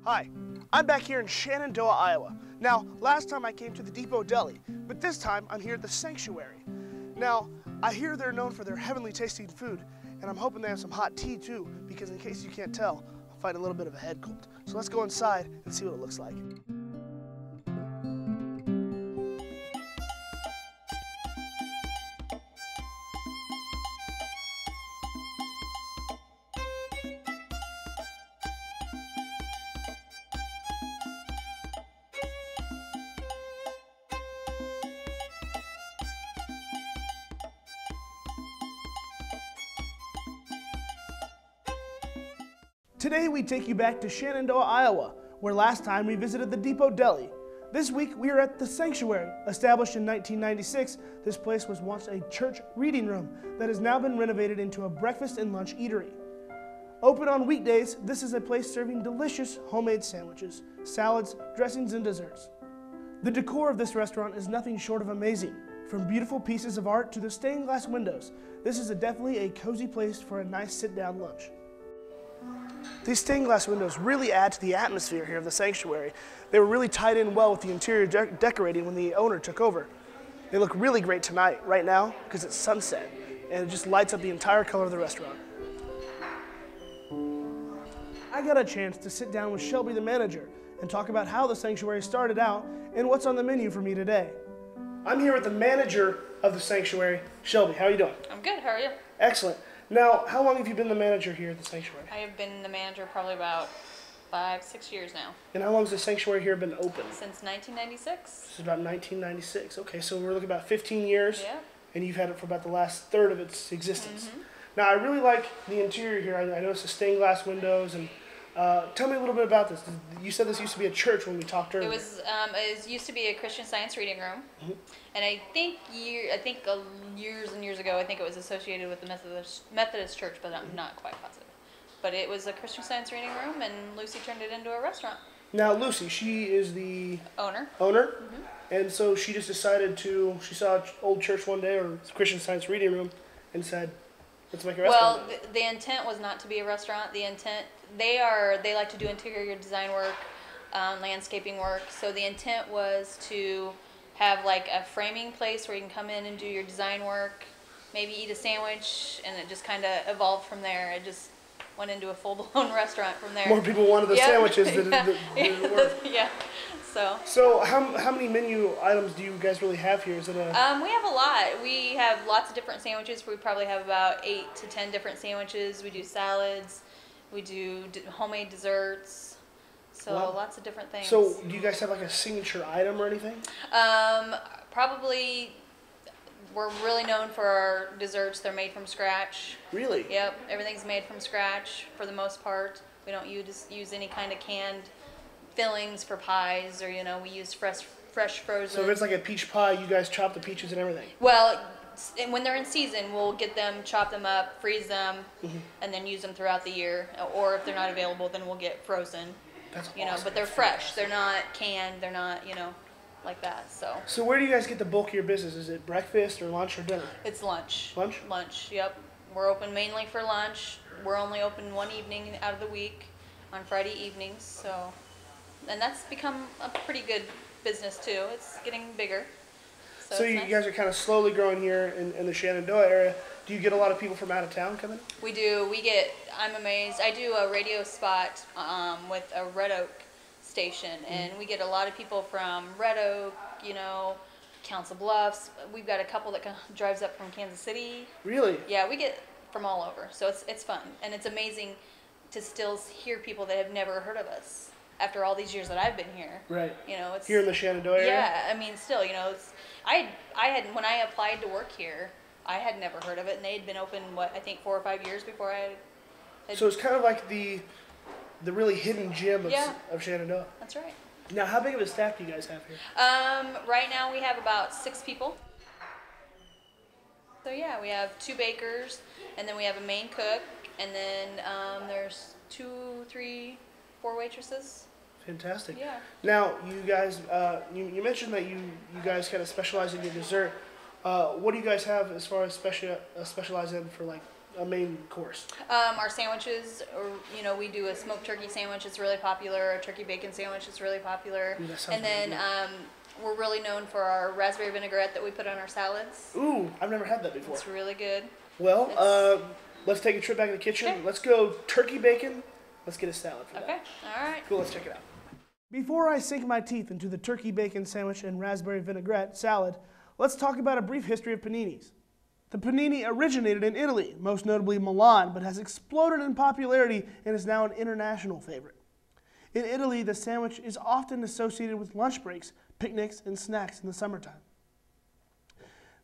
Hi, I'm back here in Shenandoah, Iowa. Now, last time I came to the Depot Deli, but this time I'm here at the Sanctuary. Now, I hear they're known for their heavenly tasting food, and I'm hoping they have some hot tea too, because in case you can't tell, I'm fighting a little bit of a head cold. So let's go inside and see what it looks like. Today we take you back to Shenandoah, Iowa, where last time we visited the Depot Deli. This week we are at the Sanctuary. Established in 1996, this place was once a church reading room that has now been renovated into a breakfast and lunch eatery. Open on weekdays, this is a place serving delicious homemade sandwiches, salads, dressings, and desserts. The decor of this restaurant is nothing short of amazing. From beautiful pieces of art to the stained glass windows, this is definitely a cozy place for a nice sit-down lunch. These stained glass windows really add to the atmosphere here of the Sanctuary. They were really tied in well with the interior decorating when the owner took over. They look really great tonight, right now, because it's sunset, and it just lights up the entire color of the restaurant. I got a chance to sit down with Shelby, the manager, and talk about how the Sanctuary started out and what's on the menu for me today. I'm here with the manager of the Sanctuary, Shelby. How are you doing? I'm good. How are you? Excellent. Now, how long have you been the manager here at the Sanctuary? I have been the manager probably about 5-6 years now. And how long has the Sanctuary here been open? Since 1996. This is about 1996. Okay, so we're looking about 15 years. Yeah. And you've had it for about the last third of its existence. Mm-hmm. Now, I really like the interior here. I noticed the stained glass windows. And tell me a little bit about this. You said this used to be a church when we talked earlier. It used to be a Christian Science reading room. Mm-hmm. And I think years and years ago, I think it was associated with the Methodist Church, but I'm not quite positive. But it was a Christian Science reading room, and Lucy turned it into a restaurant. Now, Lucy, she is the owner. Mm-hmm. And so she just decided she saw an old church one day, or Christian Science reading room, and said, let's make a restaurant. Well, the intent was not to be a restaurant. The intent, they like to do interior design work, landscaping work. So the intent was to have like a framing place where you can come in and do your design work, maybe eat a sandwich, and it just kind of evolved from there. It just went into a full-blown restaurant from there. More people wanted the sandwiches than it worked. Yeah. So how many menu items do you guys really have here? Is it a? We have a lot. We have lots of different sandwiches. We probably have about 8 to 10 different sandwiches. We do salads. We do homemade desserts. So wow. Lots of different things. So do you guys have like a signature item or anything? Probably. We're really known for our desserts. They're made from scratch. Really? Yep. Everything's made from scratch for the most part. We don't use any kind of canned fillings for pies, or we use fresh frozen. So if it's like a peach pie, you guys chop the peaches and everything? Well, and when they're in season, we'll get them, chop them up, freeze them, mm-hmm. and then use them throughout the year. Or if they're not available, then we'll get frozen. That's awesome. But they're fresh. They're not canned. They're not like that. So where do you guys get the bulk of your business? Is it breakfast or lunch or dinner? It's lunch. Lunch? Lunch. Yep. We're open mainly for lunch. We're only open one evening out of the week, on Friday evenings. So. And that's become a pretty good business too. It's getting bigger. So you guys are kind of slowly growing here in the Shenandoah area. Do you get a lot of people from out of town coming? We do. I'm amazed. I do a radio spot with a Red Oak station, and we get a lot of people from Red Oak, Council Bluffs. We've got a couple that drives up from Kansas City. Really? Yeah, we get from all over. So it's fun, and it's amazing to still hear people that have never heard of us. After all these years that I've been here, right? It's here in the Shenandoah area. Yeah, I mean, still, I had when I applied to work here, I had never heard of it, and they had been open 4 or 5 years before I had. So it's kind of like the really hidden gem of Shenandoah. That's right. Now, how big of a staff do you guys have here? Right now we have about 6 people. So yeah, we have 2 bakers, and then we have a main cook, and then there's 2, 3, 4 waitresses. Fantastic. Yeah. Now, you guys, you mentioned that you guys kind of specialize in your dessert. What do you guys have as far as specialize in for like a main course? Our sandwiches, we do a smoked turkey sandwich. It's really popular. A turkey bacon sandwich is really popular. Ooh, that sounds and then we're really known for our raspberry vinaigrette that we put on our salads. Ooh, I've never had that before. It's really good. Well, let's take a trip back in the kitchen. Okay. Let's go turkey bacon. Let's get a salad for that. Okay, all right. Cool, let's check it out. Before I sink my teeth into the turkey bacon sandwich and raspberry vinaigrette salad, let's talk about a brief history of paninis. The panini originated in Italy, most notably Milan, but has exploded in popularity and is now an international favorite. In Italy, the sandwich is often associated with lunch breaks, picnics, and snacks in the summertime.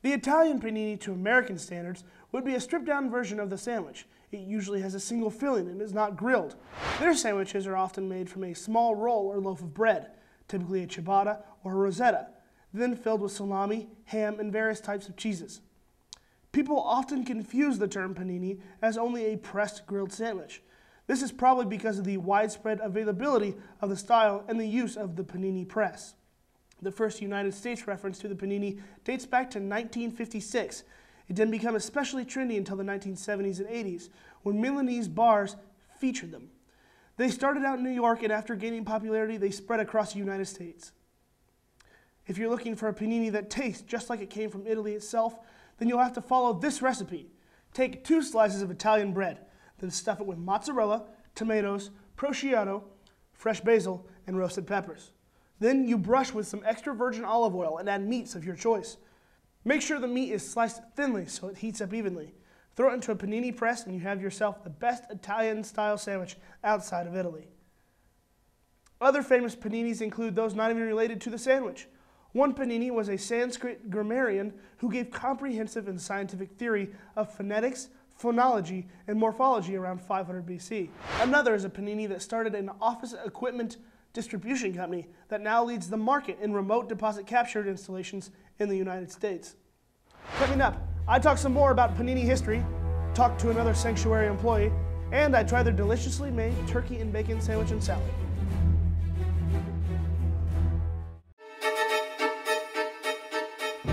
The Italian panini, to American standards, would be a stripped-down version of the sandwich. It usually has a single filling and is not grilled. Their sandwiches are often made from a small roll or loaf of bread, typically a ciabatta or a rosetta, then filled with salami, ham, and various types of cheeses. People often confuse the term panini as only a pressed grilled sandwich. This is probably because of the widespread availability of the style and the use of the panini press. The first United States reference to the panini dates back to 1956. It didn't become especially trendy until the 1970s and 80s, when Milanese bars featured them. They started out in New York, and after gaining popularity, they spread across the United States. If you're looking for a panini that tastes just like it came from Italy itself, then you'll have to follow this recipe. Take 2 slices of Italian bread, then stuff it with mozzarella, tomatoes, prosciutto, fresh basil, and roasted peppers. Then you brush with some extra virgin olive oil and add meats of your choice. Make sure the meat is sliced thinly so it heats up evenly. Throw it into a panini press and you have yourself the best Italian-style sandwich outside of Italy. Other famous paninis include those not even related to the sandwich. One panini was a Sanskrit grammarian who gave comprehensive and scientific theory of phonetics, phonology, and morphology around 500 BC. Another is a panini that started an office equipment distribution company that now leads the market in remote deposit capture installations in the United States. Coming up, I talk some more about panini history, talk to another Sanctuary employee, and I try their deliciously made turkey and bacon sandwich and salad.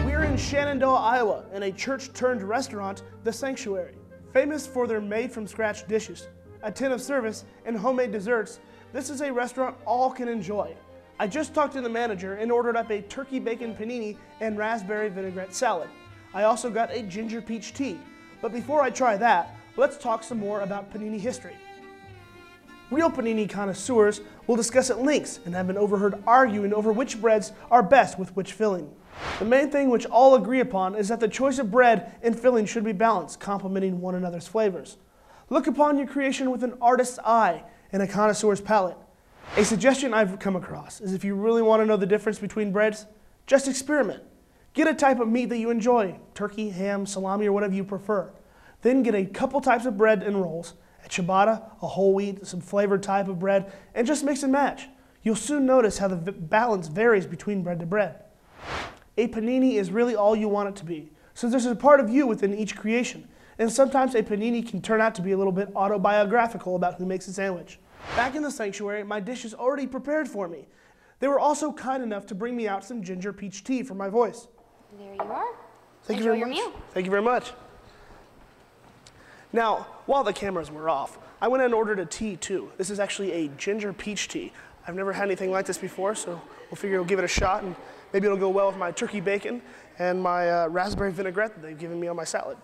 We're in Shenandoah, Iowa, in a church-turned-restaurant, The Sanctuary. Famous for their made-from-scratch dishes, attentive service, and homemade desserts, this is a restaurant all can enjoy. I just talked to the manager and ordered up a turkey bacon panini and raspberry vinaigrette salad. I also got a ginger peach tea. But before I try that, let's talk some more about panini history. Real panini connoisseurs will discuss at length and have been overheard arguing over which breads are best with which filling. The main thing which all agree upon is that the choice of bread and filling should be balanced, complementing one another's flavors. Look upon your creation with an artist's eye and a connoisseur's palate. A suggestion I've come across is if you really want to know the difference between breads, just experiment. Get a type of meat that you enjoy, turkey, ham, salami, or whatever you prefer. Then get a couple types of bread and rolls, a ciabatta, a whole wheat, some flavored type of bread, and just mix and match. You'll soon notice how the balance varies between bread to bread. A panini is really all you want it to be, since there's a part of you within each creation, and sometimes a panini can turn out to be a little bit autobiographical about who makes a sandwich. Back in the sanctuary, my dish is already prepared for me. They were also kind enough to bring me out some ginger peach tea for my voice. There you are. Thank you very much. Meal. Thank you very much. Now, while the cameras were off, I went and ordered a tea too. This is actually a ginger peach tea. I've never had anything like this before, so we'll figure we'll give it a shot, and maybe it'll go well with my turkey bacon and my raspberry vinaigrette that they've given me on my salad.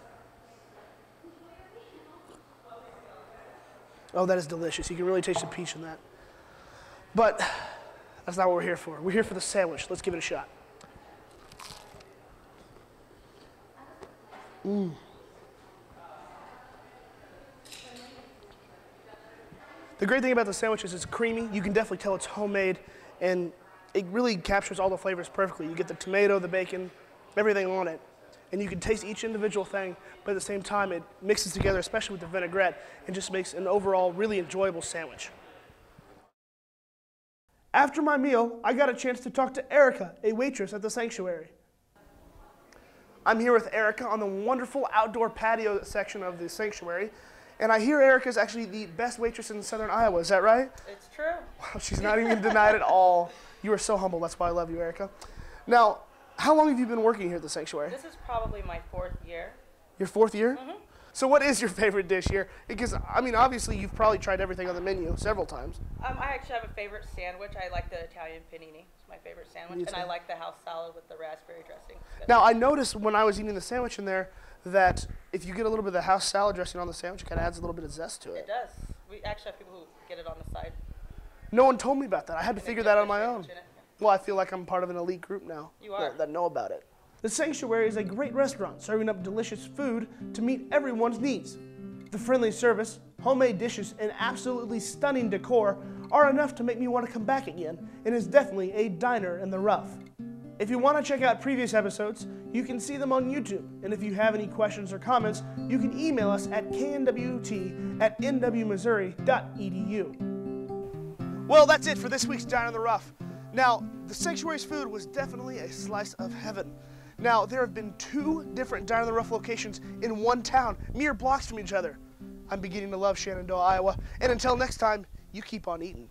Oh, that is delicious. You can really taste the peach in that. But that's not what we're here for. We're here for the sandwich. Let's give it a shot. The great thing about the sandwich is it's creamy. You can definitely tell it's homemade, and it really captures all the flavors perfectly. You get the tomato, the bacon, everything on it. And you can taste each individual thing, but at the same time it mixes together, especially with the vinaigrette, and just makes an overall really enjoyable sandwich. After my meal, I got a chance to talk to Erica, a waitress at the sanctuary. I'm here with Erica on the wonderful outdoor patio section of the sanctuary, and I hear Erica's actually the best waitress in southern Iowa. Is that right? It's true. Wow, she's not even denied at all. You are so humble. That's why I love you, Erica. Now, how long have you been working here at the sanctuary? This is probably my 4th year. Your 4th year? Mm-hmm. So what is your favorite dish here? Because, I mean, obviously you've probably tried everything on the menu several times. I actually have a favorite sandwich. I like the Italian panini. It's my favorite sandwich. And I like the house salad with the raspberry dressing. Now, I noticed when I was eating the sandwich in there that if you get a little bit of the house salad dressing on the sandwich, it kind of adds a little bit of zest to it. It does. We actually have people who get it on the side. No one told me about that. I had to figure that out on my own. Well, I feel like I'm part of an elite group now. You are. That know about it. The Sanctuary is a great restaurant serving up delicious food to meet everyone's needs. The friendly service, homemade dishes, and absolutely stunning decor are enough to make me want to come back again, and is definitely a diner in the rough. If you want to check out previous episodes, you can see them on YouTube, and if you have any questions or comments, you can email us at knwt@nwmissouri.edu. Well, that's it for this week's Diner in the Rough. Now, the Sanctuary's food was definitely a slice of heaven. Now, there have been 2 different Diner in the Rough locations in one town, mere blocks from each other. I'm beginning to love Shenandoah, Iowa, and until next time, you keep on eating.